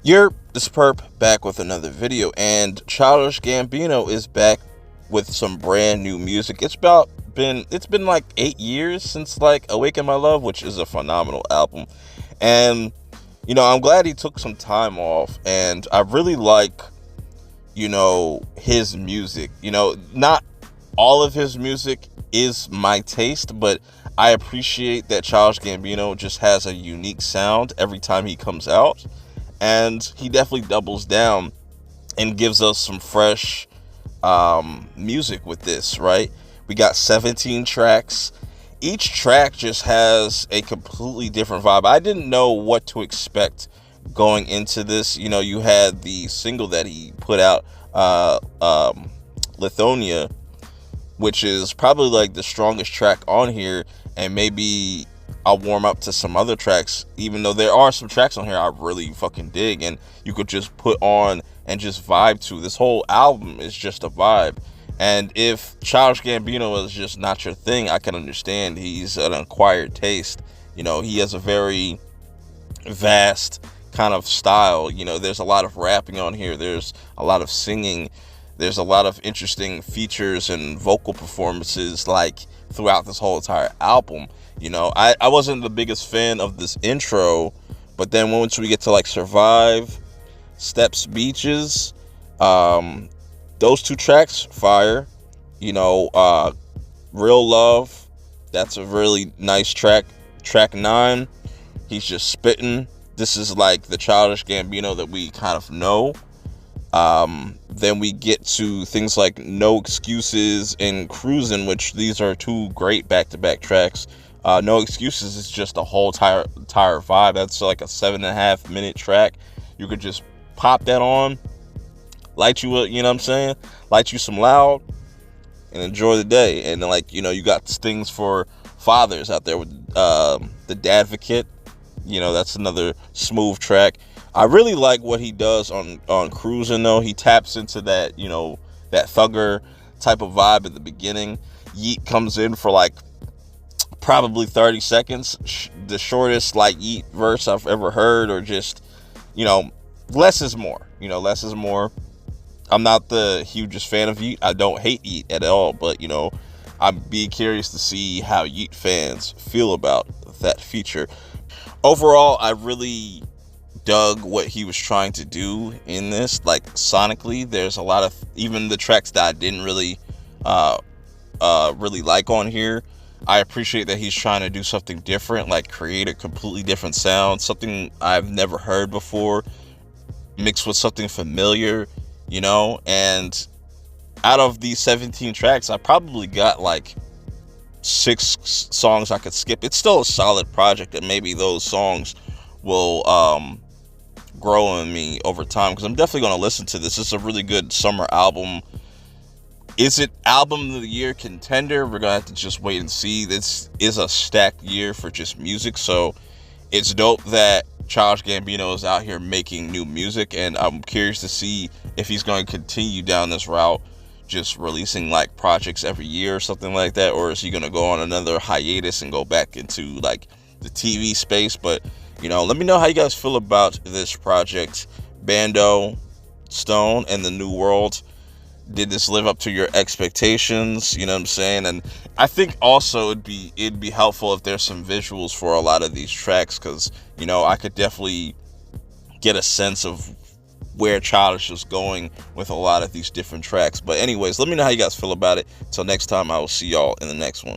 This Perp back with another video, and Childish Gambino is back with some brand new music. It's been like 8 years since like Awaken My Love, which is a phenomenal album. And I'm glad he took some time off, and I really like his music. Not all of his music is my taste, but I appreciate that Childish Gambino just has a unique sound every time he comes out. And he definitely doubles down and gives us some fresh music with this, right? We got 17 tracks. Each track just has a completely different vibe. I didn't know what to expect going into this. You had the single that he put out, Lithonia, which is probably like the strongest track on here, and maybe I'll warm up to some other tracks, even though there are some tracks on here I really fucking dig, and you could just put on and just vibe to. This whole album is just a vibe. And if Childish Gambino is just not your thing, I can understand. He's an acquired taste. He has a very vast kind of style. There's a lot of rapping on here. There's a lot of singing. There's a lot of interesting features and vocal performances like throughout this whole entire album. I wasn't the biggest fan of this intro, but then once we get to like Survive, Steps, Beaches, those two tracks, fire. Real Love, that's a really nice track. Track 9, he's just spitting. This is like the Childish Gambino that we kind of know. Then we get to things like No Excuses and Cruising, which these are two great back-to-back tracks. No Excuses is just a whole entire vibe. That's like a 7.5 minute track. You could just pop that on, light you up, light you some loud, and enjoy the day. And then you got things for fathers out there with the Dadvocate. That's another smooth track. I really like what he does on Cruising, though. He taps into that, that thugger type of vibe at the beginning. Yeet comes in for like probably 30 seconds. The shortest like Yeet verse I've ever heard, or just, less is more. Less is more. I'm not the hugest fan of Yeet. I don't hate Yeet at all, but, I'd be curious to see how Yeet fans feel about that feature. Overall, I really dug what he was trying to do in this. Like sonically, there's a lot of, even the tracks that I didn't really like on here, I appreciate that he's trying to do something different, like create a completely different sound, something I've never heard before, mixed with something familiar, and out of these 17 tracks, I probably got like 6 songs I could skip. It's still a solid project, and maybe those songs will grow on me over time, because I'm definitely going to listen to this. It's a really good summer album. Is it album of the year contender? We're going to have to just wait and see. This is a stacked year for just music, so it's dope that Childish Gambino is out here making new music, and I'm curious to see if he's going to continue down this route, just releasing like projects every year or something like that, or is he going to go on another hiatus and go back into like the TV space? But let me know how you guys feel about this project, Bando, Stone, and the New World. Did this live up to your expectations? You know what I'm saying? And I think also it'd be helpful if there's some visuals for a lot of these tracks, because I could definitely get a sense of where Childish is going with a lot of these different tracks. But anyways, let me know how you guys feel about it. Until next time, I will see y'all in the next one.